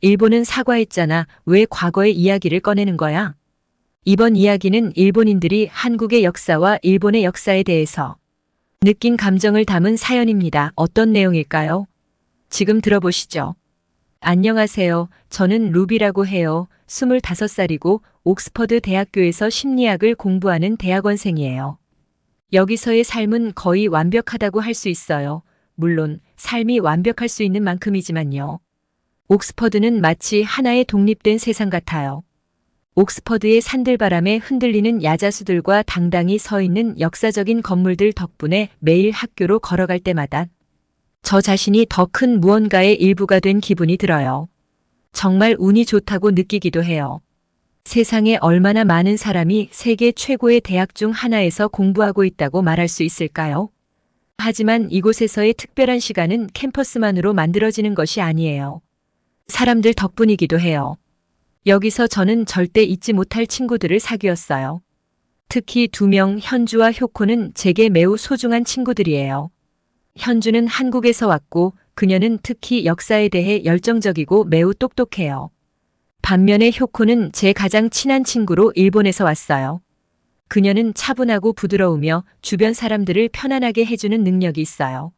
일본은 사과했잖아. 왜 과거의 이야기를 꺼내는 거야? 이번 이야기는 일본인들이 한국의 역사와 일본의 역사에 대해서 느낀 감정을 담은 사연입니다. 어떤 내용일까요? 지금 들어보시죠. 안녕하세요. 저는 루비라고 해요. 25살이고 옥스퍼드 대학교에서 심리학을 공부하는 대학원생이에요. 여기서의 삶은 거의 완벽하다고 할 수 있어요. 물론 삶이 완벽할 수 있는 만큼이지만요. 옥스퍼드는 마치 하나의 독립된 세상 같아요. 옥스퍼드의 산들바람에 흔들리는 야자수들과 당당히 서 있는 역사적인 건물들 덕분에 매일 학교로 걸어갈 때마다 저 자신이 더 큰 무언가의 일부가 된 기분이 들어요. 정말 운이 좋다고 느끼기도 해요. 세상에 얼마나 많은 사람이 세계 최고의 대학 중 하나에서 공부하고 있다고 말할 수 있을까요? 하지만 이곳에서의 특별한 시간은 캠퍼스만으로 만들어지는 것이 아니에요. 사람들 덕분이기도 해요. 여기서 저는 절대 잊지 못할 친구들을 사귀었어요. 특히 2명, 현주와 효코는 제게 매우 소중한 친구들이에요. 현주는 한국에서 왔고 그녀는 특히 역사에 대해 열정적이고 매우 똑똑해요. 반면에 효코는 제 가장 친한 친구로 일본에서 왔어요. 그녀는 차분하고 부드러우며 주변 사람들을 편안하게 해주는 능력이 있어요.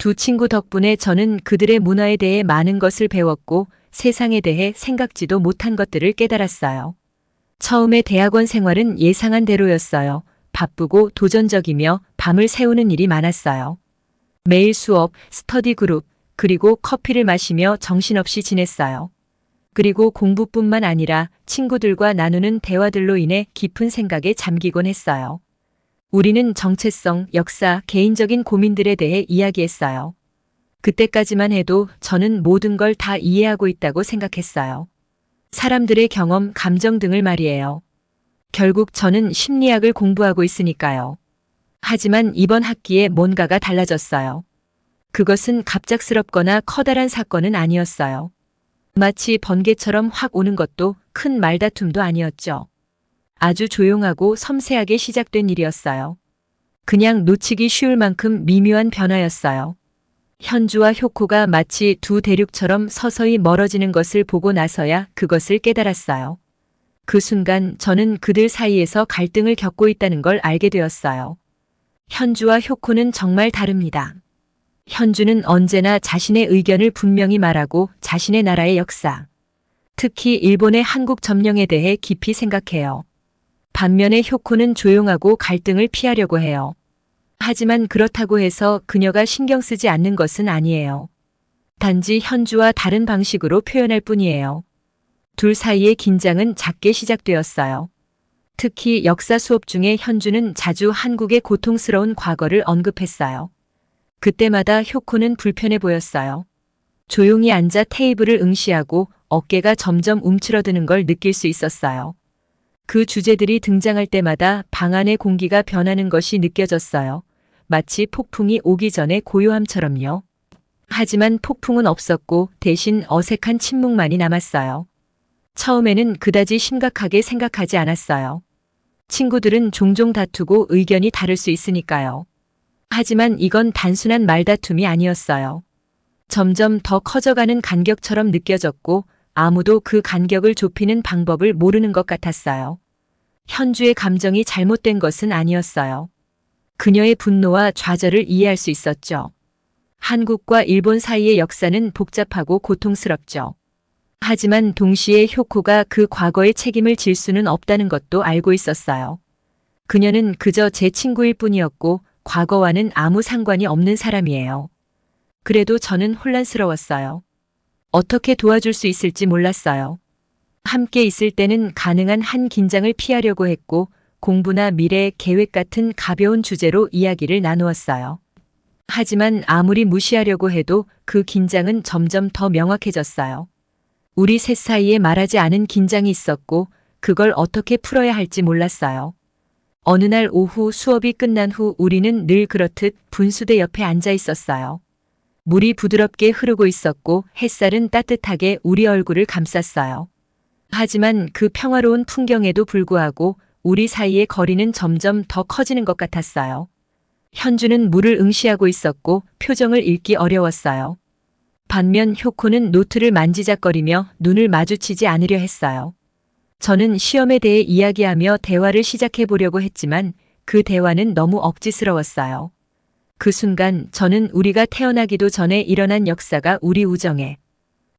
두 친구 덕분에 저는 그들의 문화에 대해 많은 것을 배웠고 세상에 대해 생각지도 못한 것들을 깨달았어요. 처음에 대학원 생활은 예상한 대로였어요. 바쁘고 도전적이며 밤을 새우는 일이 많았어요. 매일 수업, 스터디 그룹, 그리고 커피를 마시며 정신없이 지냈어요. 그리고 공부뿐만 아니라 친구들과 나누는 대화들로 인해 깊은 생각에 잠기곤 했어요. 우리는 정체성, 역사, 개인적인 고민들에 대해 이야기했어요. 그때까지만 해도 저는 모든 걸 다 이해하고 있다고 생각했어요. 사람들의 경험, 감정 등을 말이에요. 결국 저는 심리학을 공부하고 있으니까요. 하지만 이번 학기에 뭔가가 달라졌어요. 그것은 갑작스럽거나 커다란 사건은 아니었어요. 마치 번개처럼 확 오는 것도 큰 말다툼도 아니었죠. 아주 조용하고 섬세하게 시작된 일이었어요. 그냥 놓치기 쉬울 만큼 미묘한 변화였어요. 현주와 효코가 마치 두 대륙처럼 서서히 멀어지는 것을 보고 나서야 그것을 깨달았어요. 그 순간 저는 그들 사이에서 갈등을 겪고 있다는 걸 알게 되었어요. 현주와 효코는 정말 다릅니다. 현주는 언제나 자신의 의견을 분명히 말하고 자신의 나라의 역사, 특히 일본의 한국 점령에 대해 깊이 생각해요. 반면에 효코는 조용하고 갈등을 피하려고 해요. 하지만 그렇다고 해서 그녀가 신경 쓰지 않는 것은 아니에요. 단지 현주와 다른 방식으로 표현할 뿐이에요. 둘 사이의 긴장은 작게 시작되었어요. 특히 역사 수업 중에 현주는 자주 한국의 고통스러운 과거를 언급했어요. 그때마다 효코는 불편해 보였어요. 조용히 앉아 테이블을 응시하고 어깨가 점점 움츠러드는 걸 느낄 수 있었어요. 그 주제들이 등장할 때마다 방 안의 공기가 변하는 것이 느껴졌어요. 마치 폭풍이 오기 전에 고요함처럼요. 하지만 폭풍은 없었고 대신 어색한 침묵만이 남았어요. 처음에는 그다지 심각하게 생각하지 않았어요. 친구들은 종종 다투고 의견이 다를 수 있으니까요. 하지만 이건 단순한 말다툼이 아니었어요. 점점 더 커져가는 간격처럼 느껴졌고 아무도 그 간격을 좁히는 방법을 모르는 것 같았어요. 현주의 감정이 잘못된 것은 아니었어요. 그녀의 분노와 좌절을 이해할 수 있었죠. 한국과 일본 사이의 역사는 복잡하고 고통스럽죠. 하지만 동시에 효코가 그 과거의 책임을 질 수는 없다는 것도 알고 있었어요. 그녀는 그저 제 친구일 뿐이었고 과거와는 아무 상관이 없는 사람이에요. 그래도 저는 혼란스러웠어요. 어떻게 도와줄 수 있을지 몰랐어요. 함께 있을 때는 가능한 한 긴장을 피하려고 했고 공부나 미래 계획 같은 가벼운 주제로 이야기를 나누었어요. 하지만 아무리 무시하려고 해도 그 긴장은 점점 더 명확해졌어요. 우리 셋 사이에 말하지 않은 긴장이 있었고 그걸 어떻게 풀어야 할지 몰랐어요. 어느 날 오후 수업이 끝난 후 우리는 늘 그렇듯 분수대 옆에 앉아 있었어요. 물이 부드럽게 흐르고 있었고 햇살은 따뜻하게 우리 얼굴을 감쌌어요. 하지만 그 평화로운 풍경에도 불구하고 우리 사이의 거리는 점점 더 커지는 것 같았어요. 현주는 물을 응시하고 있었고 표정을 읽기 어려웠어요. 반면 효코는 노트를 만지작거리며 눈을 마주치지 않으려 했어요. 저는 시험에 대해 이야기하며 대화를 시작해 보려고 했지만 그 대화는 너무 억지스러웠어요. 그 순간 저는 우리가 태어나기도 전에 일어난 역사가 우리 우정에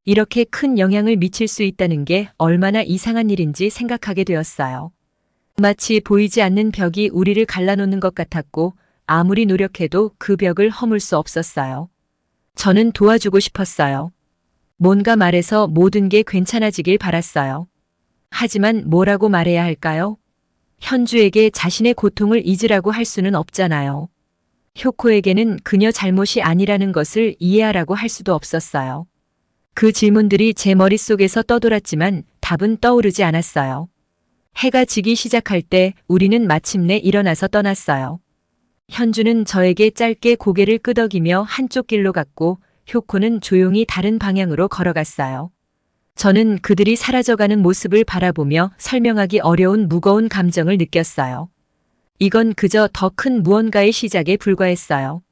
이렇게 큰 영향을 미칠 수 있다는 게 얼마나 이상한 일인지 생각하게 되었어요. 마치 보이지 않는 벽이 우리를 갈라놓는 것 같았고 아무리 노력해도 그 벽을 허물 수 없었어요. 저는 도와주고 싶었어요. 뭔가 말해서 모든 게 괜찮아지길 바랐어요. 하지만 뭐라고 말해야 할까요? 현주에게 자신의 고통을 잊으라고 할 수는 없잖아요. 효코에게는 그녀 잘못이 아니라는 것을 이해하라고 할 수도 없었어요. 그 질문들이 제 머릿속에서 떠돌았지만 답은 떠오르지 않았어요. 해가 지기 시작할 때 우리는 마침내 일어나서 떠났어요. 현주는 저에게 짧게 고개를 끄덕이며 한쪽 길로 갔고 효코는 조용히 다른 방향으로 걸어갔어요. 저는 그들이 사라져가는 모습을 바라보며 설명하기 어려운 무거운 감정을 느꼈어요. 이건 그저 더 큰 무언가의 시작에 불과했어요.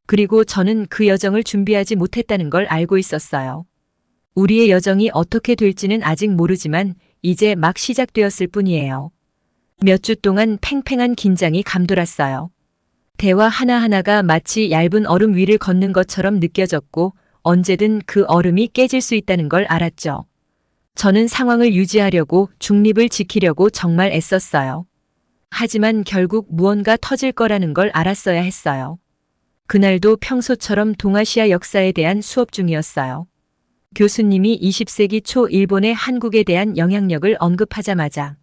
그리고 저는 그 여정을 준비하지 못했다는 걸 알고 있었어요. 우리의 여정이 어떻게 될지는 아직 모르지만 이제 막 시작되었을 뿐이에요. 몇 주 동안 팽팽한 긴장이 감돌았어요. 대화 하나하나가 마치 얇은 얼음 위를 걷는 것처럼 느껴졌고 언제든 그 얼음이 깨질 수 있다는 걸 알았죠. 저는 상황을 유지하려고 중립을 지키려고 정말 애썼어요. 하지만 결국 무언가 터질 거라는 걸 알았어야 했어요. 그날도 평소처럼 동아시아 역사에 대한 수업 중이었어요. 교수님이 20세기 초 일본의 한국에 대한 영향력을 언급하자마자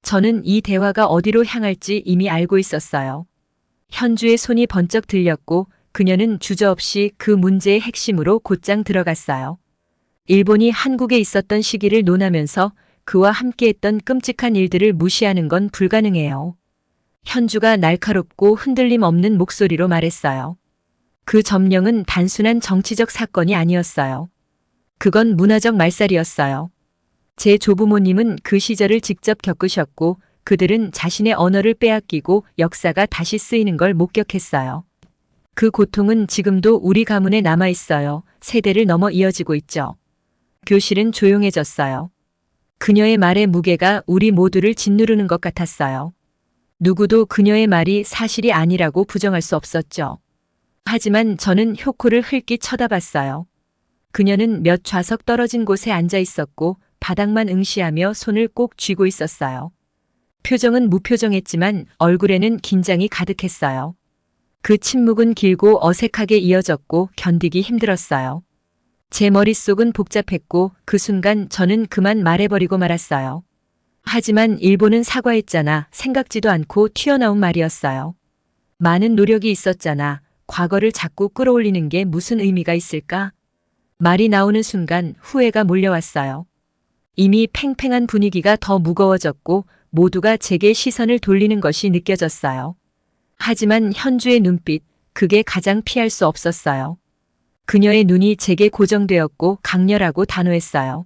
저는 이 대화가 어디로 향할지 이미 알고 있었어요. 현주의 손이 번쩍 들렸고 그녀는 주저없이 그 문제의 핵심으로 곧장 들어갔어요. 일본이 한국에 있었던 시기를 논하면서 그와 함께했던 끔찍한 일들을 무시하는 건 불가능해요. 현주가 날카롭고 흔들림 없는 목소리로 말했어요. 그 점령은 단순한 정치적 사건이 아니었어요. 그건 문화적 말살이었어요. 제 조부모님은 그 시절을 직접 겪으셨고 그들은 자신의 언어를 빼앗기고 역사가 다시 쓰이는 걸 목격했어요. 그 고통은 지금도 우리 가문에 남아있어요. 세대를 넘어 이어지고 있죠. 교실은 조용해졌어요. 그녀의 말의 무게가 우리 모두를 짓누르는 것 같았어요. 누구도 그녀의 말이 사실이 아니라고 부정할 수 없었죠. 하지만 저는 효코를 흘낏 쳐다봤어요. 그녀는 몇 좌석 떨어진 곳에 앉아 있었고 바닥만 응시하며 손을 꼭 쥐고 있었어요. 표정은 무표정했지만 얼굴에는 긴장이 가득했어요. 그 침묵은 길고 어색하게 이어졌고 견디기 힘들었어요. 제 머릿속은 복잡했고 그 순간 저는 그만 말해버리고 말았어요. 하지만 일본은 사과했잖아. 생각지도 않고 튀어나온 말이었어요. 많은 노력이 있었잖아. 과거를 자꾸 끌어올리는 게 무슨 의미가 있을까? 말이 나오는 순간 후회가 몰려왔어요. 이미 팽팽한 분위기가 더 무거워졌고 모두가 제게 시선을 돌리는 것이 느껴졌어요. 하지만 현주의 눈빛, 그게 가장 피할 수 없었어요. 그녀의 눈이 제게 고정되었고 강렬하고 단호했어요.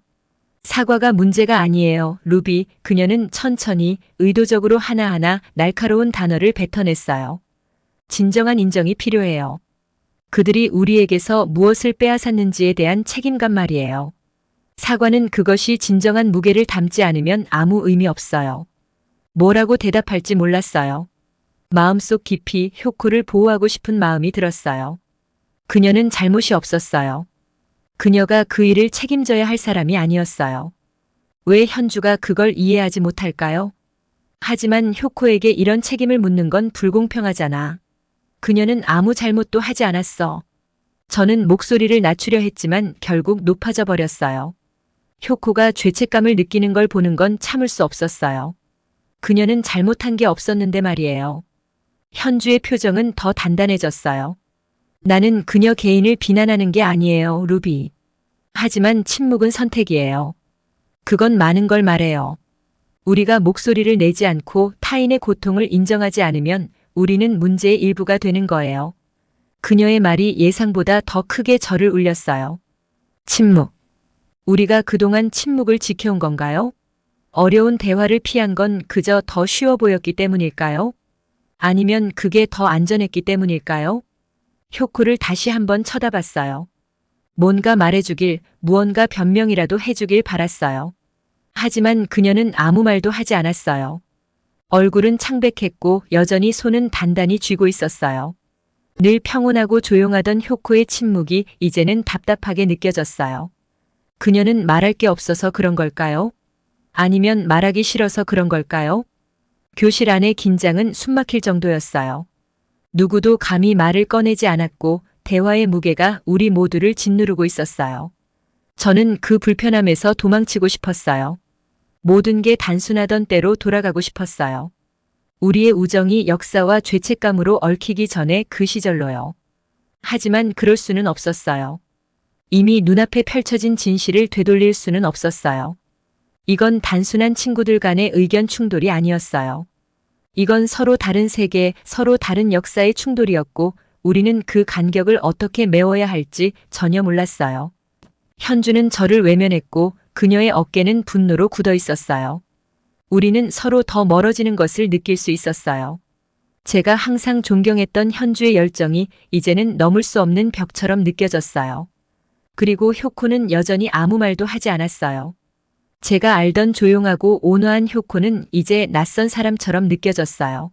사과가 문제가 아니에요, 루비. 그녀는 천천히 의도적으로 하나하나 날카로운 단어를 뱉어냈어요. 진정한 인정이 필요해요. 그들이 우리에게서 무엇을 빼앗았는지에 대한 책임감 말이에요. 사과는 그것이 진정한 무게를 담지 않으면 아무 의미 없어요. 뭐라고 대답할지 몰랐어요. 마음속 깊이 효코를 보호하고 싶은 마음이 들었어요. 그녀는 잘못이 없었어요. 그녀가 그 일을 책임져야 할 사람이 아니었어요. 왜 현주가 그걸 이해하지 못할까요? 하지만 효코에게 이런 책임을 묻는 건 불공평하잖아. 그녀는 아무 잘못도 하지 않았어. 저는 목소리를 낮추려 했지만 결국 높아져 버렸어요. 효코가 죄책감을 느끼는 걸 보는 건 참을 수 없었어요. 그녀는 잘못한 게 없었는데 말이에요. 현주의 표정은 더 단단해졌어요. 나는 그녀 개인을 비난하는 게 아니에요, 루비. 하지만 침묵은 선택이에요. 그건 많은 걸 말해요. 우리가 목소리를 내지 않고 타인의 고통을 인정하지 않으면 우리는 문제의 일부가 되는 거예요. 그녀의 말이 예상보다 더 크게 저를 울렸어요. 침묵. 우리가 그동안 침묵을 지켜온 건가요? 어려운 대화를 피한 건 그저 더 쉬워 보였기 때문일까요? 아니면 그게 더 안전했기 때문일까요? 효코를 다시 한번 쳐다봤어요. 뭔가 말해주길, 무언가 변명이라도 해주길 바랐어요. 하지만 그녀는 아무 말도 하지 않았어요. 얼굴은 창백했고 여전히 손은 단단히 쥐고 있었어요. 늘 평온하고 조용하던 효코의 침묵이 이제는 답답하게 느껴졌어요. 그녀는 말할 게 없어서 그런 걸까요? 아니면 말하기 싫어서 그런 걸까요? 교실 안의 긴장은 숨막힐 정도였어요. 누구도 감히 말을 꺼내지 않았고 대화의 무게가 우리 모두를 짓누르고 있었어요. 저는 그 불편함에서 도망치고 싶었어요. 모든 게 단순하던 때로 돌아가고 싶었어요. 우리의 우정이 역사와 죄책감으로 얽히기 전에 그 시절로요. 하지만 그럴 수는 없었어요. 이미 눈앞에 펼쳐진 진실을 되돌릴 수는 없었어요. 이건 단순한 친구들 간의 의견 충돌이 아니었어요. 이건 서로 다른 세계, 서로 다른 역사의 충돌이었고 우리는 그 간격을 어떻게 메워야 할지 전혀 몰랐어요. 현주는 저를 외면했고 그녀의 어깨는 분노로 굳어 있었어요. 우리는 서로 더 멀어지는 것을 느낄 수 있었어요. 제가 항상 존경했던 현주의 열정이 이제는 넘을 수 없는 벽처럼 느껴졌어요. 그리고 효코는 여전히 아무 말도 하지 않았어요. 제가 알던 조용하고 온화한 효코는 이제 낯선 사람처럼 느껴졌어요.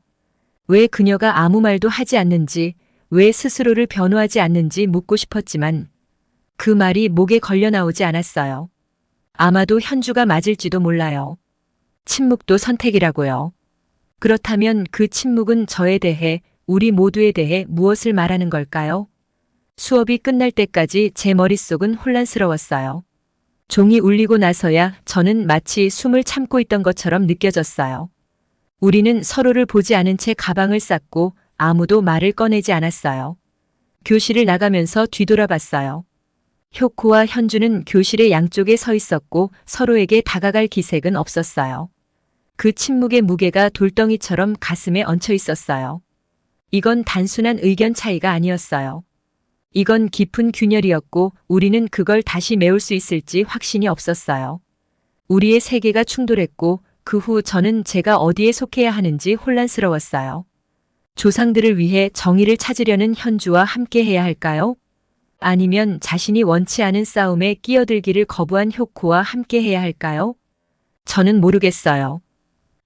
왜 그녀가 아무 말도 하지 않는지, 왜 스스로를 변호하지 않는지 묻고 싶었지만 그 말이 목에 걸려 나오지 않았어요. 아마도 현주가 맞을지도 몰라요. 침묵도 선택이라고요. 그렇다면 그 침묵은 저에 대해, 우리 모두에 대해 무엇을 말하는 걸까요? 수업이 끝날 때까지 제 머릿속은 혼란스러웠어요. 종이 울리고 나서야 저는 마치 숨을 참고 있던 것처럼 느껴졌어요. 우리는 서로를 보지 않은 채 가방을 쌌고 아무도 말을 꺼내지 않았어요. 교실을 나가면서 뒤돌아봤어요. 효코와 현주는 교실의 양쪽에 서 있었고 서로에게 다가갈 기색은 없었어요. 그 침묵의 무게가 돌덩이처럼 가슴에 얹혀 있었어요. 이건 단순한 의견 차이가 아니었어요. 이건 깊은 균열이었고 우리는 그걸 다시 메울 수 있을지 확신이 없었어요. 우리의 세계가 충돌했고 그 후 저는 제가 어디에 속해야 하는지 혼란스러웠어요. 조상들을 위해 정의를 찾으려는 현주와 함께 해야 할까요? 아니면 자신이 원치 않은 싸움에 끼어들기를 거부한 효코와 함께 해야 할까요? 저는 모르겠어요.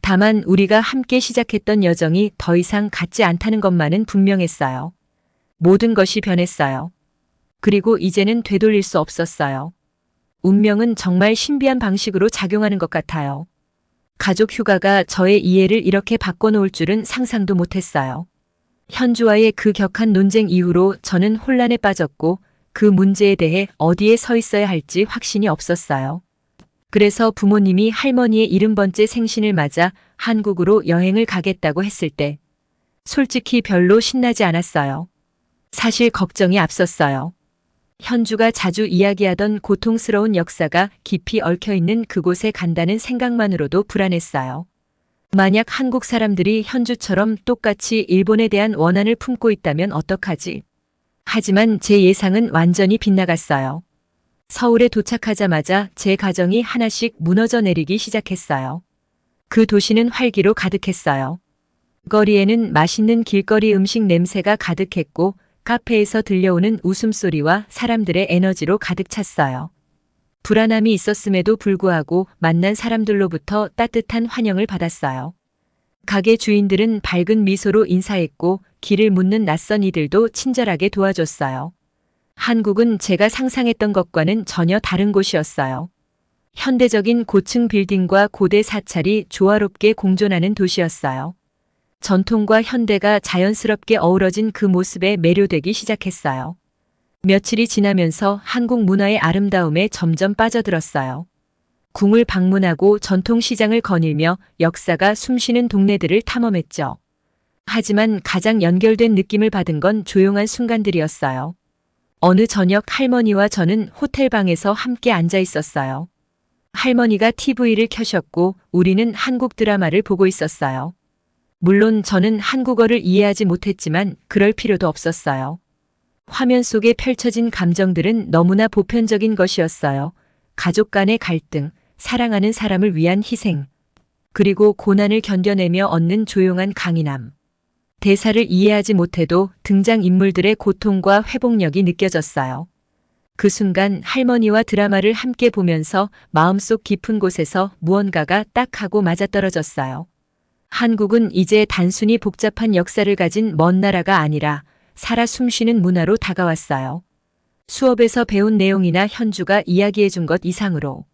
다만 우리가 함께 시작했던 여정이 더 이상 같지 않다는 것만은 분명했어요. 모든 것이 변했어요. 그리고 이제는 되돌릴 수 없었어요. 운명은 정말 신비한 방식으로 작용하는 것 같아요. 가족 휴가가 저의 이해를 이렇게 바꿔놓을 줄은 상상도 못했어요. 현주와의 그 격한 논쟁 이후로 저는 혼란에 빠졌고 그 문제에 대해 어디에 서 있어야 할지 확신이 없었어요. 그래서 부모님이 할머니의 70번째 생신을 맞아 한국으로 여행을 가겠다고 했을 때 솔직히 별로 신나지 않았어요. 사실 걱정이 앞섰어요. 현주가 자주 이야기하던 고통스러운 역사가 깊이 얽혀있는 그곳에 간다는 생각만으로도 불안했어요. 만약 한국 사람들이 현주처럼 똑같이 일본에 대한 원한을 품고 있다면 어떡하지? 하지만 제 예상은 완전히 빗나갔어요. 서울에 도착하자마자 제 가정이 하나씩 무너져 내리기 시작했어요. 그 도시는 활기로 가득했어요. 거리에는 맛있는 길거리 음식 냄새가 가득했고 카페에서 들려오는 웃음소리와 사람들의 에너지로 가득 찼어요. 불안함이 있었음에도 불구하고 만난 사람들로부터 따뜻한 환영을 받았어요. 가게 주인들은 밝은 미소로 인사했고 길을 묻는 낯선 이들도 친절하게 도와줬어요. 한국은 제가 상상했던 것과는 전혀 다른 곳이었어요. 현대적인 고층 빌딩과 고대 사찰이 조화롭게 공존하는 도시였어요. 전통과 현대가 자연스럽게 어우러진 그 모습에 매료되기 시작했어요. 며칠이 지나면서 한국 문화의 아름다움에 점점 빠져들었어요. 궁을 방문하고 전통시장을 거닐며 역사가 숨쉬는 동네들을 탐험했죠. 하지만 가장 연결된 느낌을 받은 건 조용한 순간들이었어요. 어느 저녁 할머니와 저는 호텔방에서 함께 앉아 있었어요. 할머니가 TV를 켜셨고 우리는 한국 드라마를 보고 있었어요. 물론 저는 한국어를 이해하지 못했지만 그럴 필요도 없었어요. 화면 속에 펼쳐진 감정들은 너무나 보편적인 것이었어요. 가족 간의 갈등, 사랑하는 사람을 위한 희생, 그리고 고난을 견뎌내며 얻는 조용한 강인함. 대사를 이해하지 못해도 등장인물들의 고통과 회복력이 느껴졌어요. 그 순간 할머니와 드라마를 함께 보면서 마음속 깊은 곳에서 무언가가 딱 하고 맞아떨어졌어요. 한국은 이제 단순히 복잡한 역사를 가진 먼 나라가 아니라 살아 숨쉬는 문화로 다가왔어요. 수업에서 배운 내용이나 현주가 이야기해 준 것 이상으로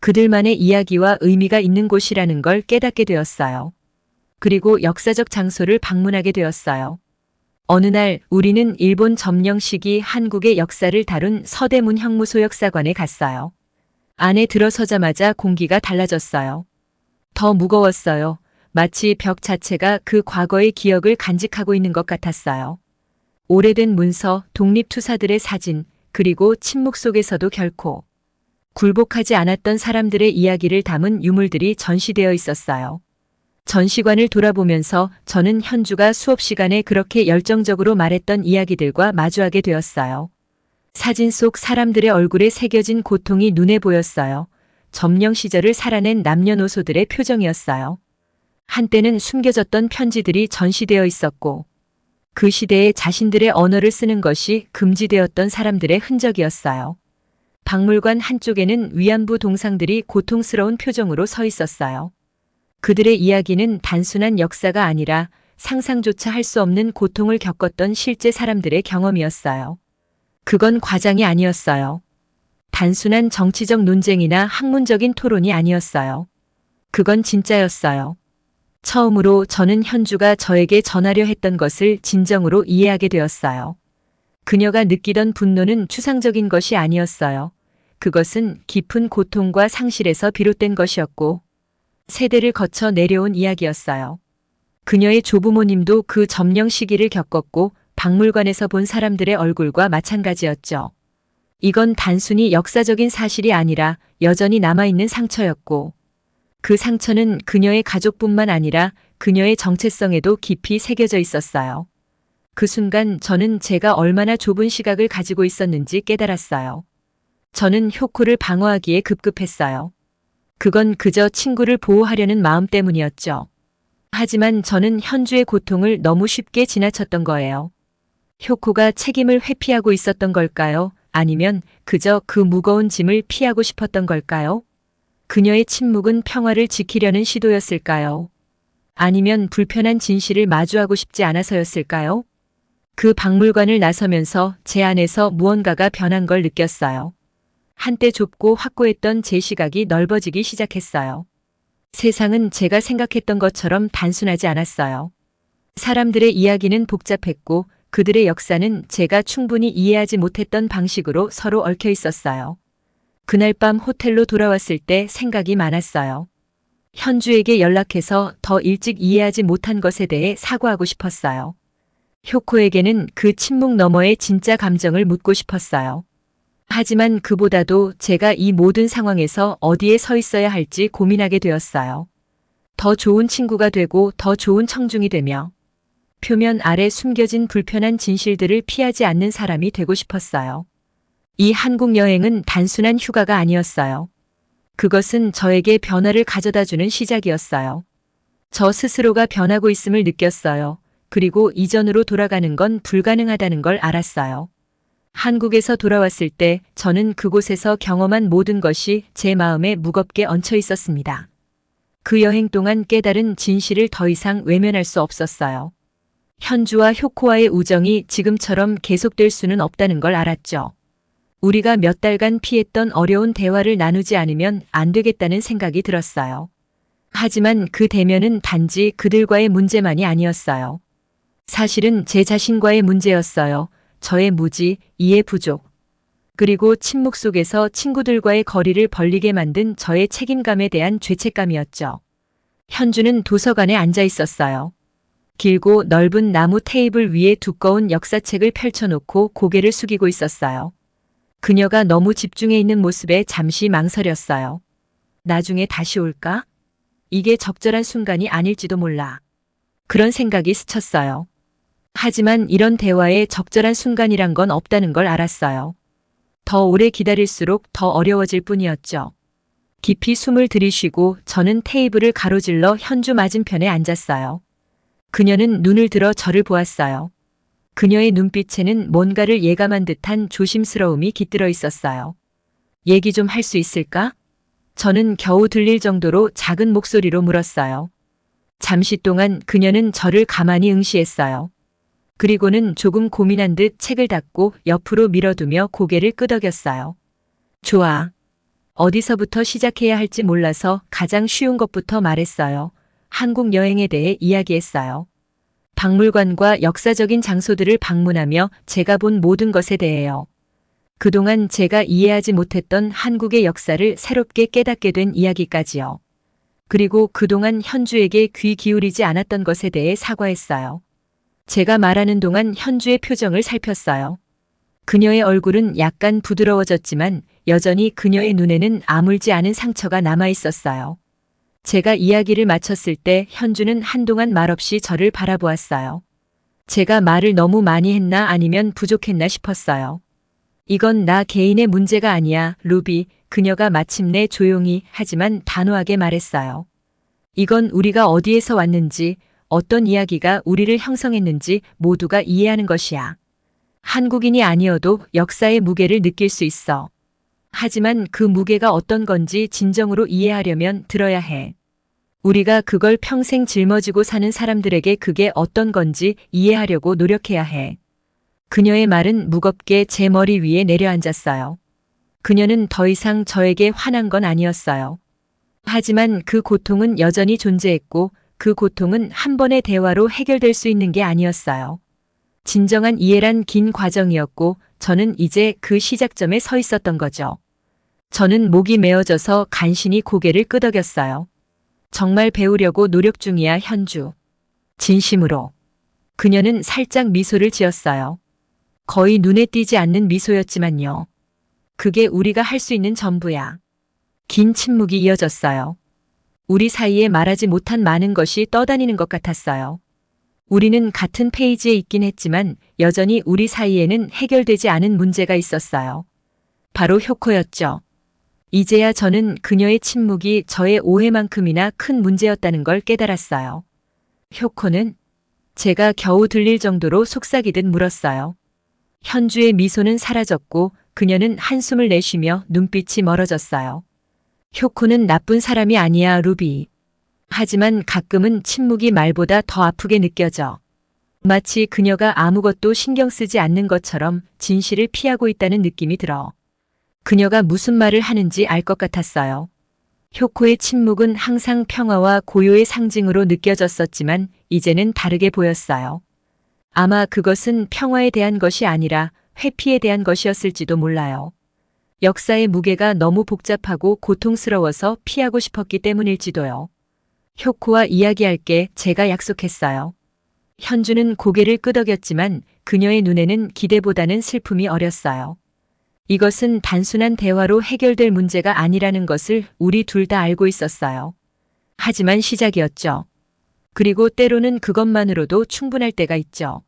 그들만의 이야기와 의미가 있는 곳이라는 걸 깨닫게 되었어요. 그리고 역사적 장소를 방문하게 되었어요. 어느 날 우리는 일본 점령 시기 한국의 역사를 다룬 서대문 형무소 역사관에 갔어요. 안에 들어서자마자 공기가 달라졌어요. 더 무거웠어요. 마치 벽 자체가 그 과거의 기억을 간직하고 있는 것 같았어요. 오래된 문서, 독립투사들의 사진, 그리고 침묵 속에서도 결코 굴복하지 않았던 사람들의 이야기를 담은 유물들이 전시되어 있었어요. 전시관을 돌아보면서 저는 현주가 수업 시간에 그렇게 열정적으로 말했던 이야기들과 마주하게 되었어요. 사진 속 사람들의 얼굴에 새겨진 고통이 눈에 보였어요. 점령 시절을 살아낸 남녀노소들의 표정이었어요. 한때는 숨겨졌던 편지들이 전시되어 있었고 그 시대에 자신들의 언어를 쓰는 것이 금지되었던 사람들의 흔적이었어요. 박물관 한쪽에는 위안부 동상들이 고통스러운 표정으로 서 있었어요. 그들의 이야기는 단순한 역사가 아니라 상상조차 할 수 없는 고통을 겪었던 실제 사람들의 경험이었어요. 그건 과장이 아니었어요. 단순한 정치적 논쟁이나 학문적인 토론이 아니었어요. 그건 진짜였어요. 처음으로 저는 현주가 저에게 전하려 했던 것을 진정으로 이해하게 되었어요. 그녀가 느끼던 분노는 추상적인 것이 아니었어요. 그것은 깊은 고통과 상실에서 비롯된 것이었고 세대를 거쳐 내려온 이야기였어요. 그녀의 조부모님도 그 점령 시기를 겪었고 박물관에서 본 사람들의 얼굴과 마찬가지였죠. 이건 단순히 역사적인 사실이 아니라 여전히 남아있는 상처였고 그 상처는 그녀의 가족뿐만 아니라 그녀의 정체성에도 깊이 새겨져 있었어요. 그 순간 저는 제가 얼마나 좁은 시각을 가지고 있었는지 깨달았어요. 저는 효코를 방어하기에 급급했어요. 그건 그저 친구를 보호하려는 마음 때문이었죠. 하지만 저는 현주의 고통을 너무 쉽게 지나쳤던 거예요. 효코가 책임을 회피하고 있었던 걸까요? 아니면 그저 그 무거운 짐을 피하고 싶었던 걸까요? 그녀의 침묵은 평화를 지키려는 시도였을까요? 아니면 불편한 진실을 마주하고 싶지 않아서였을까요? 그 박물관을 나서면서 제 안에서 무언가가 변한 걸 느꼈어요. 한때 좁고 확고했던 제 시각이 넓어지기 시작했어요. 세상은 제가 생각했던 것처럼 단순하지 않았어요. 사람들의 이야기는 복잡했고 그들의 역사는 제가 충분히 이해하지 못했던 방식으로 서로 얽혀 있었어요. 그날 밤 호텔로 돌아왔을 때 생각이 많았어요. 현주에게 연락해서 더 일찍 이해하지 못한 것에 대해 사과하고 싶었어요. 효코에게는 그 침묵 너머의 진짜 감정을 묻고 싶었어요. 하지만 그보다도 제가 이 모든 상황에서 어디에 서 있어야 할지 고민하게 되었어요. 더 좋은 친구가 되고 더 좋은 청중이 되며 표면 아래 숨겨진 불편한 진실들을 피하지 않는 사람이 되고 싶었어요. 이 한국 여행은 단순한 휴가가 아니었어요. 그것은 저에게 변화를 가져다주는 시작이었어요. 저 스스로가 변하고 있음을 느꼈어요. 그리고 이전으로 돌아가는 건 불가능하다는 걸 알았어요. 한국에서 돌아왔을 때 저는 그곳에서 경험한 모든 것이 제 마음에 무겁게 얹혀 있었습니다. 그 여행 동안 깨달은 진실을 더 이상 외면할 수 없었어요. 현주와 효코와의 우정이 지금처럼 계속될 수는 없다는 걸 알았죠. 우리가 몇 달간 피했던 어려운 대화를 나누지 않으면 안 되겠다는 생각이 들었어요. 하지만 그 대면은 단지 그들과의 문제만이 아니었어요. 사실은 제 자신과의 문제였어요. 저의 무지, 이해 부족. 그리고 침묵 속에서 친구들과의 거리를 벌리게 만든 저의 책임감에 대한 죄책감이었죠. 현주는 도서관에 앉아 있었어요. 길고 넓은 나무 테이블 위에 두꺼운 역사책을 펼쳐놓고 고개를 숙이고 있었어요. 그녀가 너무 집중해 있는 모습에 잠시 망설였어요. 나중에 다시 올까? 이게 적절한 순간이 아닐지도 몰라. 그런 생각이 스쳤어요. 하지만 이런 대화에 적절한 순간이란 건 없다는 걸 알았어요. 더 오래 기다릴수록 더 어려워질 뿐이었죠. 깊이 숨을 들이쉬고 저는 테이블을 가로질러 현주 맞은편에 앉았어요. 그녀는 눈을 들어 저를 보았어요. 그녀의 눈빛에는 뭔가를 예감한 듯한 조심스러움이 깃들어 있었어요. 얘기 좀 할 수 있을까? 저는 겨우 들릴 정도로 작은 목소리로 물었어요. 잠시 동안 그녀는 저를 가만히 응시했어요. 그리고는 조금 고민한 듯 책을 닫고 옆으로 밀어두며 고개를 끄덕였어요. 좋아. 어디서부터 시작해야 할지 몰라서 가장 쉬운 것부터 말했어요. 한국 여행에 대해 이야기했어요. 박물관과 역사적인 장소들을 방문하며 제가 본 모든 것에 대해요. 그동안 제가 이해하지 못했던 한국의 역사를 새롭게 깨닫게 된 이야기까지요. 그리고 그동안 현주에게 귀 기울이지 않았던 것에 대해 사과했어요. 제가 말하는 동안 현주의 표정을 살폈어요. 그녀의 얼굴은 약간 부드러워졌지만 여전히 그녀의 눈에는 아물지 않은 상처가 남아 있었어요. 제가 이야기를 마쳤을 때 현주는 한동안 말없이 저를 바라보았어요. 제가 말을 너무 많이 했나 아니면 부족했나 싶었어요. 이건 나 개인의 문제가 아니야, 루비. 그녀가 마침내 조용히 하지만 단호하게 말했어요. 이건 우리가 어디에서 왔는지, 어떤 이야기가 우리를 형성했는지 모두가 이해하는 것이야. 한국인이 아니어도 역사의 무게를 느낄 수 있어. 하지만 그 무게가 어떤 건지 진정으로 이해하려면 들어야 해. 우리가 그걸 평생 짊어지고 사는 사람들에게 그게 어떤 건지 이해하려고 노력해야 해. 그녀의 말은 무겁게 제 머리 위에 내려앉았어요. 그녀는 더 이상 저에게 화난 건 아니었어요. 하지만 그 고통은 여전히 존재했고 그 고통은 한 번의 대화로 해결될 수 있는 게 아니었어요. 진정한 이해란 긴 과정이었고 저는 이제 그 시작점에 서 있었던 거죠. 저는 목이 메어져서 간신히 고개를 끄덕였어요. 정말 배우려고 노력 중이야, 현주. 진심으로. 그녀는 살짝 미소를 지었어요. 거의 눈에 띄지 않는 미소였지만요. 그게 우리가 할 수 있는 전부야. 긴 침묵이 이어졌어요. 우리 사이에 말하지 못한 많은 것이 떠다니는 것 같았어요. 우리는 같은 페이지에 있긴 했지만 여전히 우리 사이에는 해결되지 않은 문제가 있었어요. 바로 효코였죠. 이제야 저는 그녀의 침묵이 저의 오해만큼이나 큰 문제였다는 걸 깨달았어요. 효코는? 제가 겨우 들릴 정도로 속삭이듯 물었어요. 현주의 미소는 사라졌고 그녀는 한숨을 내쉬며 눈빛이 멀어졌어요. 효코는 나쁜 사람이 아니야, 루비. 하지만 가끔은 침묵이 말보다 더 아프게 느껴져. 마치 그녀가 아무것도 신경 쓰지 않는 것처럼 진실을 피하고 있다는 느낌이 들어. 그녀가 무슨 말을 하는지 알 것 같았어요. 효코의 침묵은 항상 평화와 고요의 상징으로 느껴졌었지만 이제는 다르게 보였어요. 아마 그것은 평화에 대한 것이 아니라 회피에 대한 것이었을지도 몰라요. 역사의 무게가 너무 복잡하고 고통스러워서 피하고 싶었기 때문일지도요. 효코와 이야기할게, 제가 약속했어요. 현주는 고개를 끄덕였지만 그녀의 눈에는 기대보다는 슬픔이 어렸어요. 이것은 단순한 대화로 해결될 문제가 아니라는 것을 우리 둘 다 알고 있었어요. 하지만 시작이었죠. 그리고 때로는 그것만으로도 충분할 때가 있죠.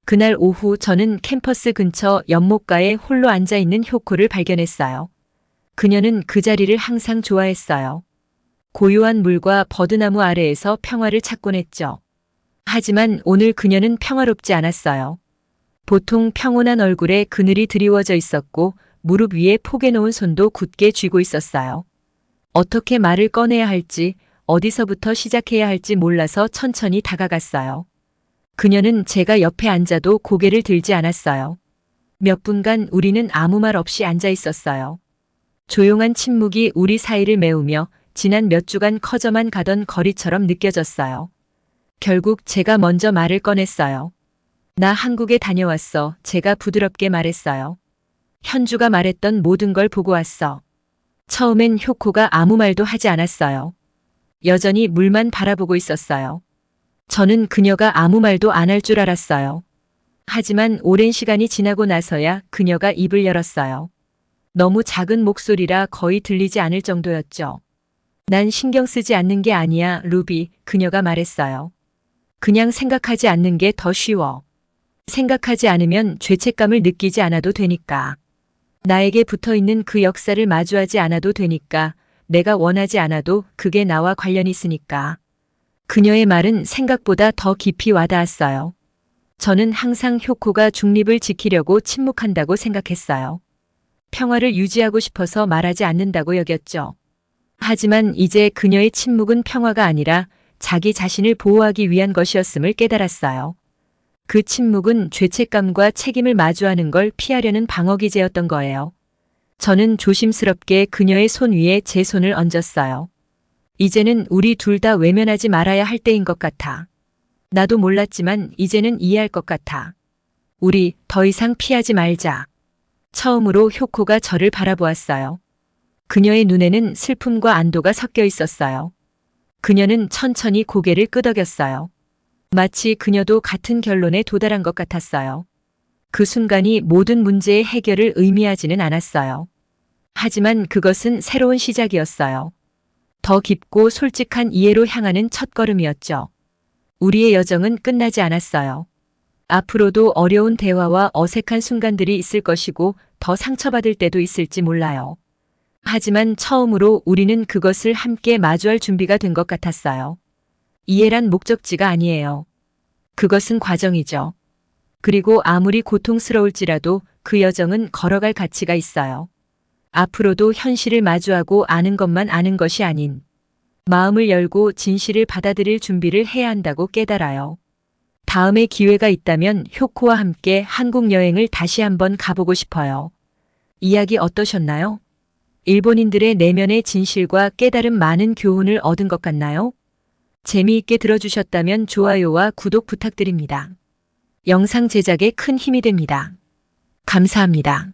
그날 오후 저는 캠퍼스 근처 연못가에 홀로 앉아 있는 효코를 발견했어요. 그녀는 그 자리를 항상 좋아했어요. 고요한 물과 버드나무 아래에서 평화를 찾곤 했죠. 하지만 오늘 그녀는 평화롭지 않았어요. 보통 평온한 얼굴에 그늘이 드리워져 있었고 무릎 위에 포개놓은 손도 굳게 쥐고 있었어요. 어떻게 말을 꺼내야 할지, 어디서부터 시작해야 할지 몰라서 천천히 다가갔어요. 그녀는 제가 옆에 앉아도 고개를 들지 않았어요. 몇 분간 우리는 아무 말 없이 앉아 있었어요. 조용한 침묵이 우리 사이를 메우며 지난 몇 주간 커져만 가던 거리처럼 느껴졌어요. 결국 제가 먼저 말을 꺼냈어요. 나 한국에 다녀왔어. 제가 부드럽게 말했어요. 현주가 말했던 모든 걸 보고 왔어. 처음엔 효코가 아무 말도 하지 않았어요. 여전히 물만 바라보고 있었어요. 저는 그녀가 아무 말도 안 할 줄 알았어요. 하지만 오랜 시간이 지나고 나서야 그녀가 입을 열었어요. 너무 작은 목소리라 거의 들리지 않을 정도였죠. 난 신경 쓰지 않는 게 아니야, 루비. 그녀가 말했어요. 그냥 생각하지 않는 게 더 쉬워. 생각하지 않으면 죄책감을 느끼지 않아도 되니까. 나에게 붙어있는 그 역사를 마주하지 않아도 되니까. 내가 원하지 않아도 그게 나와 관련이 있으니까. 그녀의 말은 생각보다 더 깊이 와닿았어요. 저는 항상 효코가 중립을 지키려고 침묵한다고 생각했어요. 평화를 유지하고 싶어서 말하지 않는다고 여겼죠. 하지만 이제 그녀의 침묵은 평화가 아니라 자기 자신을 보호하기 위한 것이었음을 깨달았어요. 그 침묵은 죄책감과 책임을 마주하는 걸 피하려는 방어기제였던 거예요. 저는 조심스럽게 그녀의 손 위에 제 손을 얹었어요. 이제는 우리 둘 다 외면하지 말아야 할 때인 것 같아. 나도 몰랐지만 이제는 이해할 것 같아. 우리 더 이상 피하지 말자. 처음으로 효코가 저를 바라보았어요. 그녀의 눈에는 슬픔과 안도가 섞여 있었어요. 그녀는 천천히 고개를 끄덕였어요. 마치 그녀도 같은 결론에 도달한 것 같았어요. 그 순간이 모든 문제의 해결을 의미하지는 않았어요. 하지만 그것은 새로운 시작이었어요. 더 깊고 솔직한 이해로 향하는 첫걸음이었죠. 우리의 여정은 끝나지 않았어요. 앞으로도 어려운 대화와 어색한 순간들이 있을 것이고 더 상처받을 때도 있을지 몰라요. 하지만 처음으로 우리는 그것을 함께 마주할 준비가 된 것 같았어요. 이해란 목적지가 아니에요. 그것은 과정이죠. 그리고 아무리 고통스러울지라도 그 여정은 걸어갈 가치가 있어요. 앞으로도 현실을 마주하고 아는 것만 아는 것이 아닌 마음을 열고 진실을 받아들일 준비를 해야 한다고 깨달아요. 다음에 기회가 있다면 효코와 함께 한국 여행을 다시 한번 가보고 싶어요. 이야기 어떠셨나요? 일본인들의 내면의 진실과 깨달음 많은 교훈을 얻은 것 같나요? 재미있게 들어주셨다면 좋아요와 구독 부탁드립니다. 영상 제작에 큰 힘이 됩니다. 감사합니다.